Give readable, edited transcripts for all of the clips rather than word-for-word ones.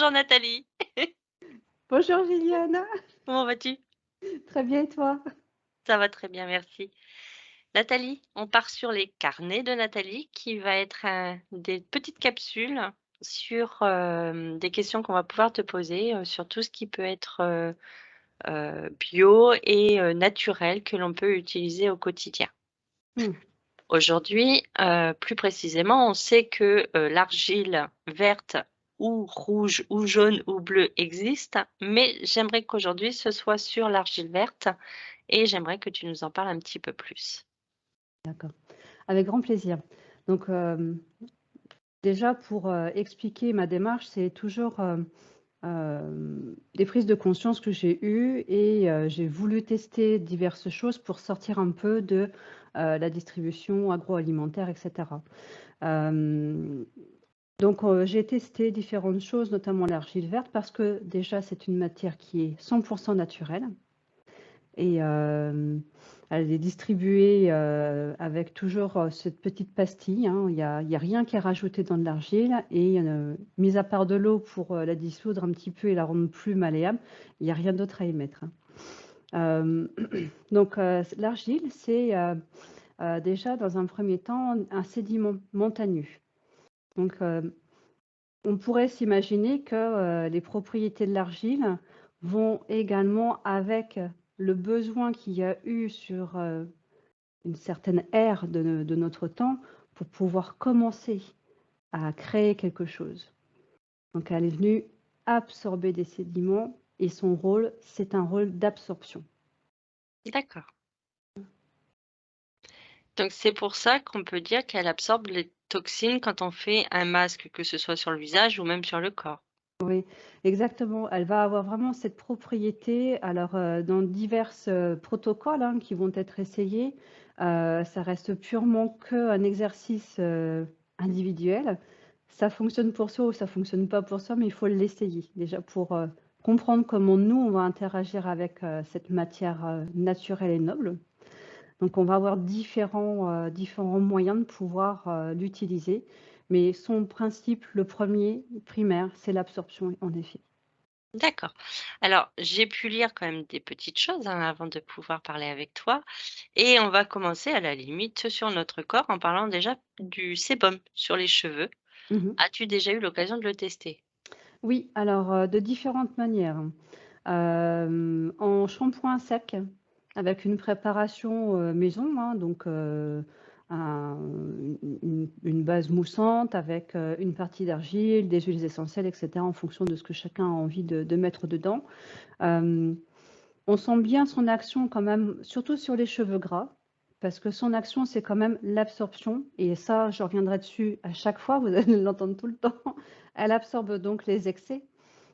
Bonjour Nathalie, Bonjour Juliane, comment vas-tu? très bien et toi? Ça va très bien, merci. Nathalie, on part sur les carnets de Nathalie qui va être des petites capsules sur des questions qu'on va pouvoir te poser sur tout ce qui peut être bio et naturel que l'on peut utiliser au quotidien. Mmh, Aujourd'hui, plus précisément, on sait que, l'argile verte ou rouge ou jaune ou bleue existe, mais j'aimerais qu'aujourd'hui ce soit sur l'argile verte et j'aimerais que tu nous en parles un petit peu plus. d'accord, avec grand plaisir. Donc, déjà pour, expliquer ma démarche, c'est toujours, des prises de conscience que j'ai eues et j'ai voulu tester diverses choses pour sortir un peu de, la distribution agroalimentaire et cetera. Hem, donc, j'ai testé différentes choses, notamment l'argile verte parce que déjà c'est une matière qui est 100 naturelle. Et elle est distribuée, avec toujours, cette petite pastille, hein. Il y a rien qui est rajouté dans de l'argile et mis à part de l'eau pour, la dissoudre un petit peu et la rendre plus malléable, il y a rien d'autre à y mettre, hein. Hem, donc l'argile, c'est, déjà dans un premier temps un sédiment montagneux. Donc on pourrait s'imaginer que, les propriétés de l'argile vont également avec le besoin qu'il y a eu sur, une certaine ère de notre temps pour pouvoir commencer à créer quelque chose. Donc elle est venue absorber des sédiments et son rôle, c'est un rôle d'absorption. D'accord. Donc c'est pour ça qu'on peut dire qu'elle absorbe les toxines quand on fait un masque, que ce soit sur le visage ou même sur le corps? Oui, exactement. Elle va avoir vraiment cette propriété. Alors, dans divers, protocoles, hein, qui vont être essayés, ça reste purement qu'un exercice, individuel. Ça fonctionne pour soi ou ça fonctionne pas pour soi, mais il faut l'essayer déjà pour, comprendre comment nous, on va interagir avec, cette matière, naturelle et noble. Donc on va avoir différents moyens de pouvoir, l'utiliser, mais son principe, le premier primaire, c'est l'absorption, en effet. D'accord. Alors, j'ai pu lire quand même des petites choses, hein, avant de pouvoir parler avec toi et on va commencer à la limite sur notre corps en parlant déjà du sébum sur les cheveux. Mmh. As-tu déjà eu l'occasion de le tester? Oui, alors, de différentes manières, hein. En shampoing sec, avec une préparation, maison, hein, donc un une base moussante avec, une partie d'argile, des huiles essentielles et cetera en fonction de ce que chacun a envie de mettre dedans. Hem On sent bien son action quand même, surtout sur les cheveux gras, parce que son action, c'est quand même l'absorption et ça, je reviendrai dessus à chaque fois, vous allez l'entendre tout le temps. Elle absorbe donc les excès,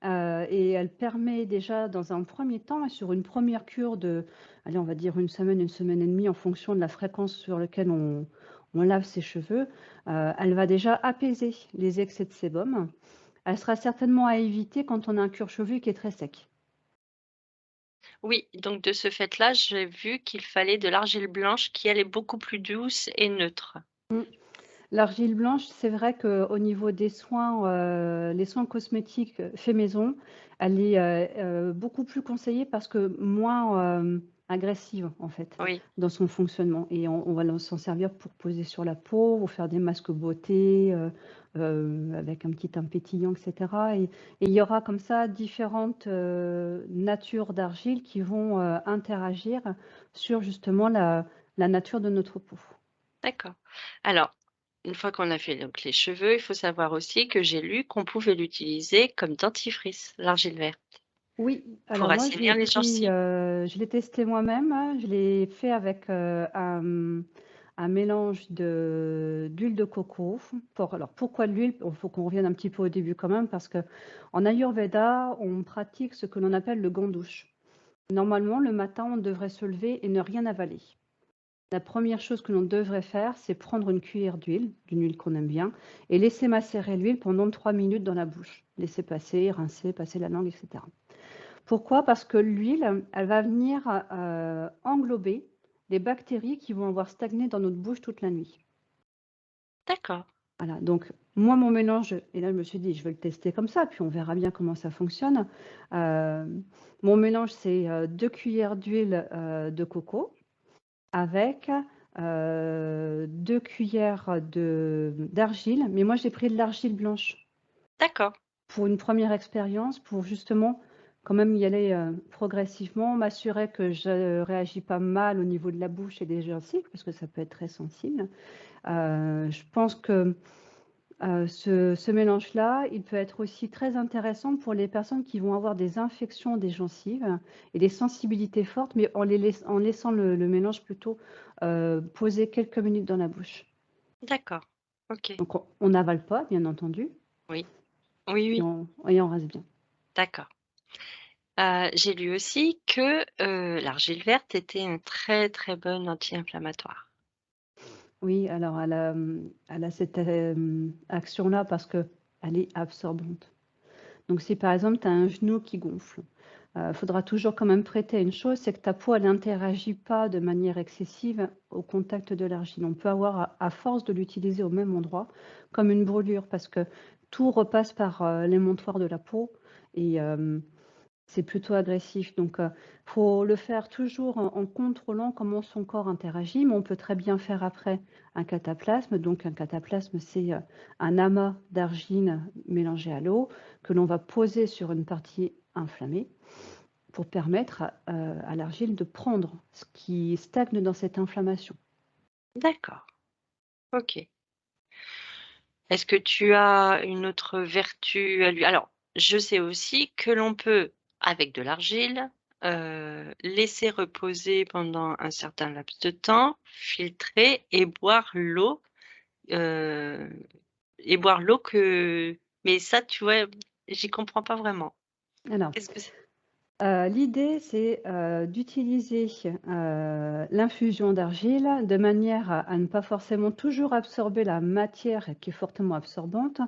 et elle permet déjà dans un premier temps et sur une première cure de, allez, on va dire une semaine et demie en fonction de la fréquence sur lequel on lave ses cheveux, elle va déjà apaiser les excès de sébum. Elle sera certainement à éviter quand on a un cuir chevelu qui est très sec. Oui, donc de ce fait-là, j'ai vu qu'il fallait de l'argile blanche qui, elle, est beaucoup plus douce et neutre. Mmh. L'argile blanche, c'est vrai qu'au niveau des soins, les soins cosmétiques, faits maison, elle est, beaucoup plus conseillée parce que moins, agressive, en fait, Oui, dans son fonctionnement et on va s'en servir pour poser sur la peau ou faire des masques beauté, avec un petit teint pétillant et cetera et il y aura comme ça différentes, natures d'argile qui vont, interagir sur justement la nature de notre peau. d'accord. Alors, une fois qu'on a fait donc les cheveux, il faut savoir aussi que j'ai lu qu'on pouvait l'utiliser comme dentifrice, l'argile verte, Oui, pour alors moi assainir les gencives. je l'ai testé moi-même, hein. Je l'ai fait avec, un mélange d'huile de coco. Alors pourquoi de l'huile? Il faut qu'on revienne un petit peu au début quand même parce qu'en ayurveda, on pratique ce que l'on appelle le gant-douche. Normalement, le matin, on devrait se lever et ne rien avaler. La première chose que l'on devrait faire, c'est prendre une cuillère d'huile, d'une huile qu'on aime bien et laisser macérer l'huile pendant 3 minutes dans la bouche. Laisser passer, rincer, passer la langue et cetera. Pourquoi? Parce que l'huile, elle va venir, englober les bactéries qui vont avoir stagné dans notre bouche toute la nuit. D'accord. Voilà, donc moi, mon mélange, et là, je me suis dit, je vais le tester comme ça, puis on verra bien comment ça fonctionne. Mon mélange, c'est 2 cuillères d'huile de coco avec 2 cuillères d'argile, mais moi, j'ai pris de l'argile blanche D'accord. pour une première expérience, pour justement quand même y aller progressivement, m'assurer que je réagis pas mal au niveau de la bouche et des gencives, parce que ça peut être très sensible. Je pense que ce mélange-là, il peut être aussi très intéressant pour les personnes qui vont avoir des infections des gencives et des sensibilités fortes, mais en laissant le mélange plutôt poser quelques minutes dans la bouche. D'accord. OK. Donc on n'avale pas, bien entendu, Oui. Oui, puis oui. et on rase bien. D'accord. J'ai lu aussi que, l'argile verte était un très, très bon anti-inflammatoire. Oui, alors elle a cette action-là parce que elle est absorbante. Donc si par exemple tu as un genou qui gonfle, faudra toujours quand même prêter à une chose, c'est que ta peau elle n'interagit pas de manière excessive au contact de l'argile. On peut avoir à force de l'utiliser au même endroit, comme une brûlure parce que tout repasse par, l'émontoire de la peau et c'est plutôt agressif. Donc faut le faire toujours en contrôlant comment son corps interagit, mais on peut très bien faire après un cataplasme. Donc un cataplasme, c'est, un amas d'argile mélangé à l'eau que l'on va poser sur une partie inflammée pour permettre à l'argile de prendre ce qui stagne dans cette inflammation. D'accord. OK. Est-ce que tu as une autre vertu à lui alors, je sais aussi que l'on peut, avec de l'argile, laisser reposer pendant un certain laps de temps, filtrer heu et boire l'eau que mais ça, tu vois, j'y comprends pas vraiment. Alors, Qu'est-ce que c'est? l'idée, c'est, d'utiliser, l'infusion d'argile de manière à ne pas forcément toujours absorber la matière qui est fortement absorbante,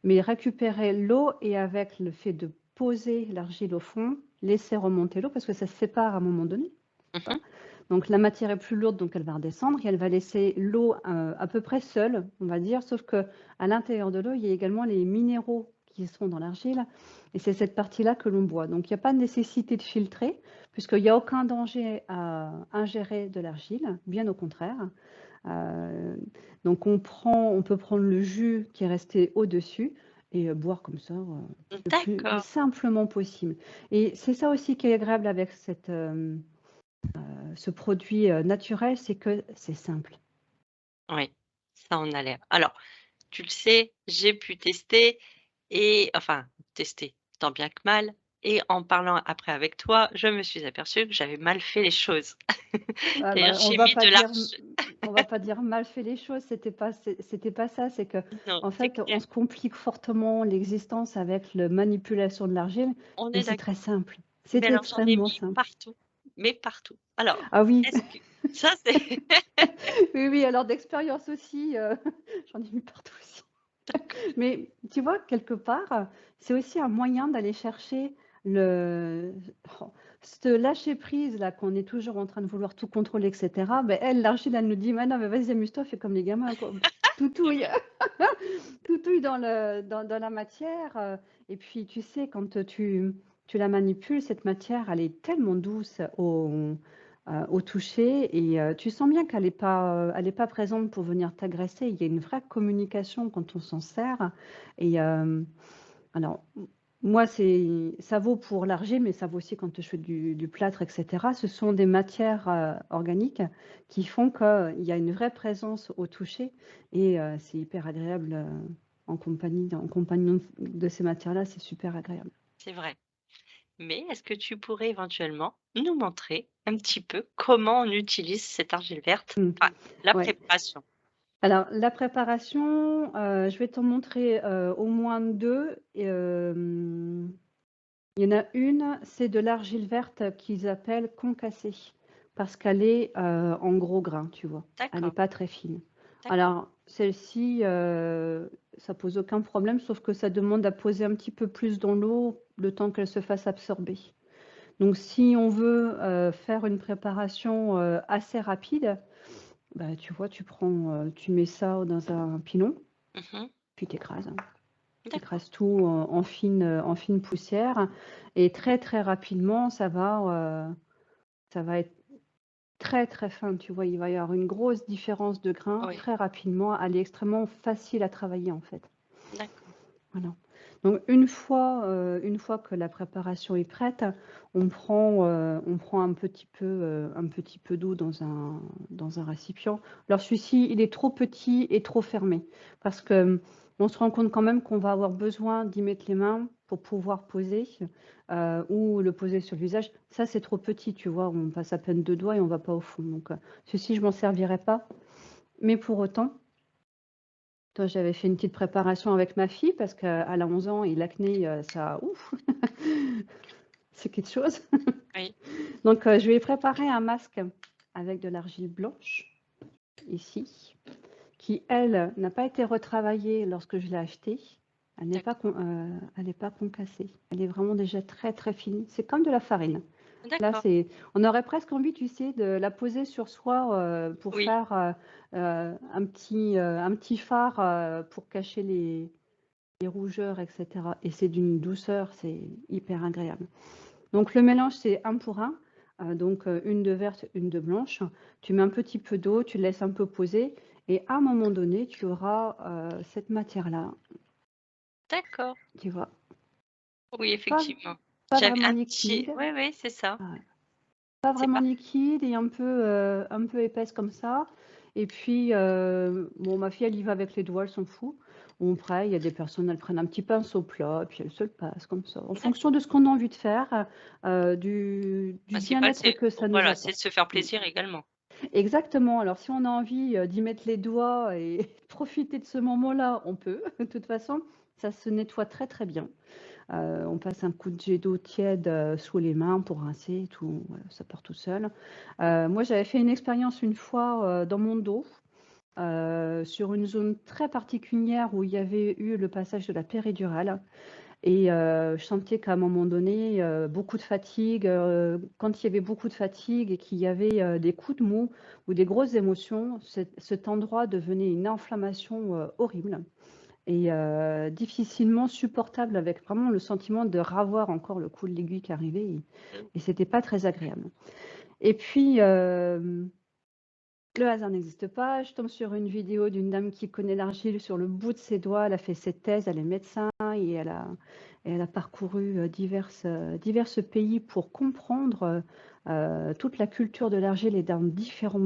mais récupérer l'eau et avec le fait de poser l'argile au fond, laisser remonter l'eau parce que ça se sépare à un moment donné, Mmh pas? mh. Donc la matière est plus lourde, donc elle va redescendre et elle va laisser l'eau, à peu près seule, on va dire, sauf que à l'intérieur de l'eau, il y a également les minéraux qui sont dans l'argile et c'est cette partie-là que l'on boit. Donc il y a pas de nécessité de filtrer puisqu'il y a aucun danger à ingérer de l'argile, bien au contraire. Heu, donc on peut prendre le jus qui est resté au-dessus et boire comme ça, le plus D'accord. simplement possible et c'est ça aussi qui est agréable avec ce produit, naturel, c'est que c'est simple. Oui, ça en a l'air. Alors, tu le sais, j'ai pu tester et enfin, tester, tant bien que mal et en parlant après avec toi, je me suis aperçue que j'avais mal fait les choses. Ah D'ailleurs, bah, j'ai mis de l'argi on va pas dire mal fait les choses, c'était pas ça, c'est que non, en c'est fait, on clair, se complique fortement l'existence avec le manipulation de l'argile, on mais est c'est très d'accord. simple. Mais C'est alors j'en ai extrêmement mis simple. partout, mais partout. Alors, Ah oui, est-ce que ça c'est oui, oui, alors d'expérience aussi, j'en ai mis partout aussi. d'accord. Mais tu vois, quelque part, c'est aussi un moyen d'aller chercher le oh, ce lâcher prise là, qu'on est toujours en train de vouloir tout contrôler et cetera. Beh, elle, l'argile, elle nous dit: «Mais non, mais vas-y amuse-toi, fais comme les gamins quoi, toutouille, toutouille dans la matière», et puis tu sais quand, tu la manipules, cette matière, elle est tellement douce au toucher et tu sens bien qu'elle est pas présente pour venir t'agresser. Il y a une vraie communication quand on s'en sert et alors moi c'est ça vaut pour l'argile, mais ça vaut aussi quand je fais du plâtre et cetera. Ce sont des matières, organiques qui font qu'il y a une vraie présence au toucher et c'est hyper agréable, en compagnon de ces matières-là, c'est super agréable. C'est vrai. Mais est-ce que tu pourrais éventuellement nous montrer un petit peu comment on utilise cette argile verte? Mmh. Enfin, la Ouais. préparation. Alors la préparation, je vais t'en montrer, au moins 2 et il y en a une, c'est de l'argile verte qu'ils appellent concassée parce qu'elle est, en gros grains, tu vois? Elle est D'accord, pas très fine. d'accord. Alors celle-ci, ça pose aucun problème sauf que ça demande à poser un petit peu plus dans l'eau, le temps qu'elle se fasse absorber. Donc si on veut, faire une préparation, assez rapide, bah, tu vois, tu mets ça dans un pilon, Mmh. puis tu écrases. Tu D'accord. écrases tout en fine poussière. Et très, très rapidement, ça va être très, très fin. Tu vois, il va y avoir une grosse différence de grain Oui, très rapidement. Elle est extrêmement facile à travailler, en fait. d'accord. Voilà. Donc une fois que la préparation est prête, on prend un petit peu d'eau dans un récipient. Alors celui-ci, il est trop petit et trop fermé parce que on se rend compte quand même qu'on va avoir besoin d'y mettre les mains pour pouvoir poser ou le poser sur le visage. Ça, c'est trop petit, tu vois, on passe à peine 2 doigts et on va pas au fond. Donc ceci, je m'en servirai pas. Mais pour autant, toi, j'avais fait une petite préparation avec ma fille parce qu'elle a 11 ans et l'acné, ça, ouf, c'est quelque chose. Oui, Donc, je lui ai préparé un masque avec de l'argile blanche, ici, qui, elle, n'a pas été retravaillée lorsque je l'ai achetée. Elle n'est pas, d'accord. elle n'est pas concassée. Elle est vraiment déjà très, très fine. C'est comme de la farine. Là, D'accord. on aurait presque envie, tu sais, de la poser sur soi pour Oui, faire un petit fard pour cacher les rougeurs, etc. Et c'est d'une douceur, c'est hyper agréable. Donc le mélange, c'est 1 pour 1. Donc une de verte, une de blanche. Tu mets un petit peu d'eau, tu le laisses un peu poser. Et à un moment donné, tu auras cette matière-là, d'accord. tu vois. Oui, Pas, effectivement. pas J'avais vraiment un petit. liquide. Oui, oui, c'est ça. Ouais. Pas C'est vraiment parfait. liquide et un peu épaisse comme ça. Et puis, bon, ma fille, elle y va avec les doigts, elle s'en fout. Bon, après, il y a des personnes, elles prennent un petit pinceau plat, puis elles se le passent comme ça, en fonction D'accord. de ce qu'on a envie de faire, du Principal, bien-être c'est que ça nous voilà, c'est de apporte. se faire Mm. plaisir également. Exactement. Alors, si on a envie d'y mettre les doigts et profiter de ce moment-là, on peut. De toute façon, ça se nettoie très, très bien. On passe un coup de jet d'eau tiède sous les mains pour rincer, tout, voilà, ça part tout seul. Moi, j'avais fait une expérience une fois dans mon dos, sur une zone très particulière où il y avait eu le passage de la péridurale. Et je sentais qu'à un moment donné, beaucoup de fatigue. Quand il y avait beaucoup de fatigue et qu'il y avait des coups de mou ou des grosses émotions, cet endroit devenait une inflammation horrible et difficilement supportable, avec vraiment le sentiment de ravoir encore le coup de l'aiguille qui arrivait et c'était pas très agréable. Et puis, le hasard n'existe pas, je tombe sur une vidéo d'une dame qui connaît l'argile sur le bout de ses doigts. Elle a fait cette thèse, elle est médecin et elle a parcouru divers pays pour comprendre toute la culture de l'argile et dans différents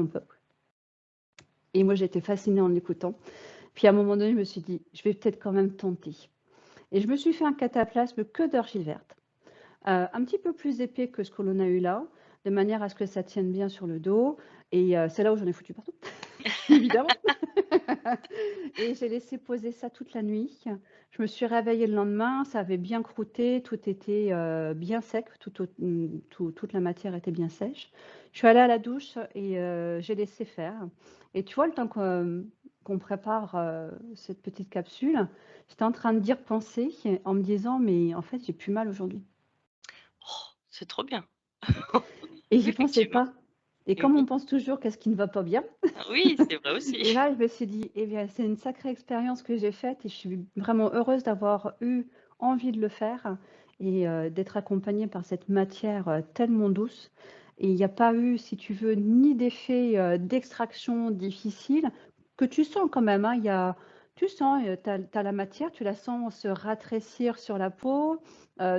peuples. Et moi, j'étais fascinée en l'écoutant. Puis à un moment donné, je me suis dit, je vais peut-être quand même tenter. Et je me suis fait un cataplasme que d'argile verte, un petit peu plus épais que ce que l'on a eu là, de manière à ce que ça tienne bien sur le dos. Et c'est là où j'en ai foutu partout, évidemment. Et j'ai laissé poser ça toute la nuit. Je me suis réveillée le lendemain, ça avait bien croûté, tout était bien sec, toute la matière était bien sèche. Je suis allée à la douche et j'ai laissé faire. Et tu vois, le temps qu'on prépare cette petite capsule, j'étais en train d'y repenser en me disant, mais en fait, j'ai plus mal aujourd'hui. Oh, c'est trop bien. Et j'y pensais Effectivement. pas. Et comme Oui. on pense toujours qu'est-ce qui ne va pas bien, Ah oui, c'est vrai aussi. et là, je me suis dit, eh bien, c'est une sacrée expérience que j'ai faite et je suis vraiment heureuse d'avoir eu envie de le faire et d'être accompagnée par cette matière tellement douce. Et il n'y a pas eu, si tu veux, ni d'effet d'extraction difficile, que tu sens quand même, hein. Tu sens, tu as la matière, tu la sens se rétrécir sur la peau,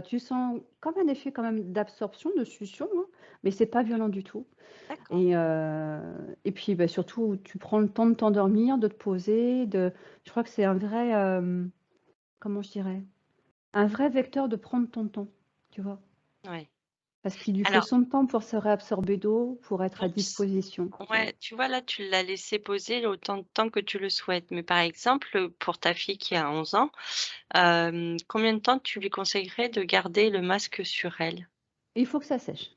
tu sens comme un effet quand même d'absorption, de succion, hein, mais c'est pas violent du tout. D'accord. Et puis, bah, surtout, tu prends le temps de t'endormir, de te poser, je crois que c'est un vrai, comment je dirais? Un vrai vecteur de prendre ton temps, tu vois? Ouais. Parce qu'il lui faut Alors, son temps pour se réabsorber d'eau, pour être à pour s disposition, tu vois? ouais, tu vois, là, tu l'as laissé poser autant de temps que tu le souhaites. Mais par exemple, pour ta fille qui a 11 ans, combien de temps tu lui conseillerais de garder le masque sur elle? Et il faut que ça sèche.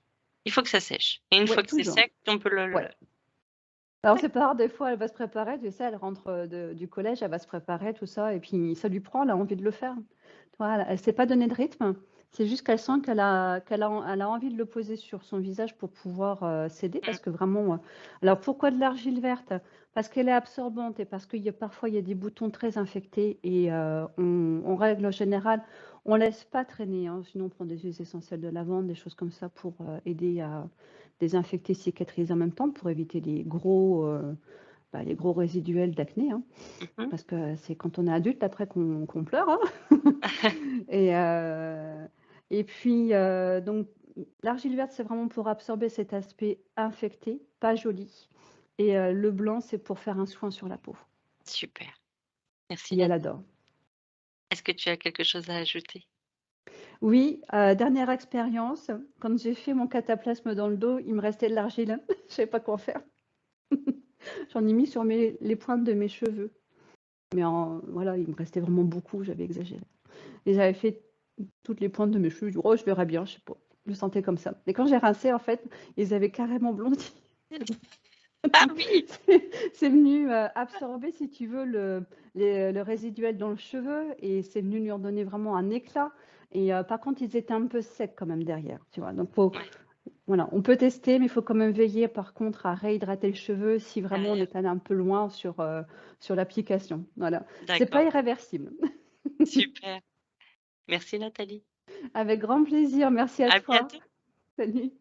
Il faut que ça sèche et une Ouais, fois que c'est toujours. sec, on peut le Ouais. Alors c'est d'accord. pas rare, des fois, elle va se préparer, tu sais, elle rentre, du collège, elle va se préparer, tout ça et puis ça lui prend, elle a envie de le faire. Tu vois? Elle s'est pas donné de rythme C'est juste qu'elle sent qu'elle a envie de le poser sur son visage pour pouvoir, s'aider Mmh. parce que vraiment, alors pourquoi de l'argile verte? Parce qu'elle est absorbante et parce qu'il y a parfois, il y a des boutons très infectés et en règle générale, on laisse pas traîner, hein, sinon on prend des huiles essentielles de lavande, des choses comme ça pour, aider à désinfecter, cicatriser en même temps pour éviter les gros résiduels d'acné, hein. Mmh. Parce que c'est quand on est adulte après qu'on pleure, hein. Et, heu et puis, donc l'argile verte, c'est vraiment pour absorber cet aspect infecté, pas joli et le blanc, c'est pour faire un soin sur la peau Super. Merci et elle Nathalie. adore. Est-ce que tu as quelque chose à ajouter? Oui, dernière expérience, quand j'ai fait mon cataplasme dans le dos, il me restait de l'argile. Je savais pas quoi faire. J'en ai mis sur les pointes de mes cheveux, mais voilà, il me restait vraiment beaucoup, j'avais exagéré et j'avais fait toutes les pointes de mes cheveux. Je dis: «Oh, je verrai bien», je sais pas. Je le sentais comme ça et quand j'ai rincé, en fait, ils avaient carrément blondi. Ah oui! C'est venu, absorber, si tu veux, le résiduel dans le cheveu et c'est venu lui en donner vraiment un éclat et par contre, ils étaient un peu secs quand même derrière, tu vois? Donc Ouais, voilà, on peut tester, mais il faut quand même veiller, par contre, à réhydrater le cheveu si vraiment on derrière. est allé un peu loin sur l'application. Voilà. C'est pas D'accord, irréversible. super. Merci Nathalie. Avec grand plaisir, merci à À toi. bientôt. Salut.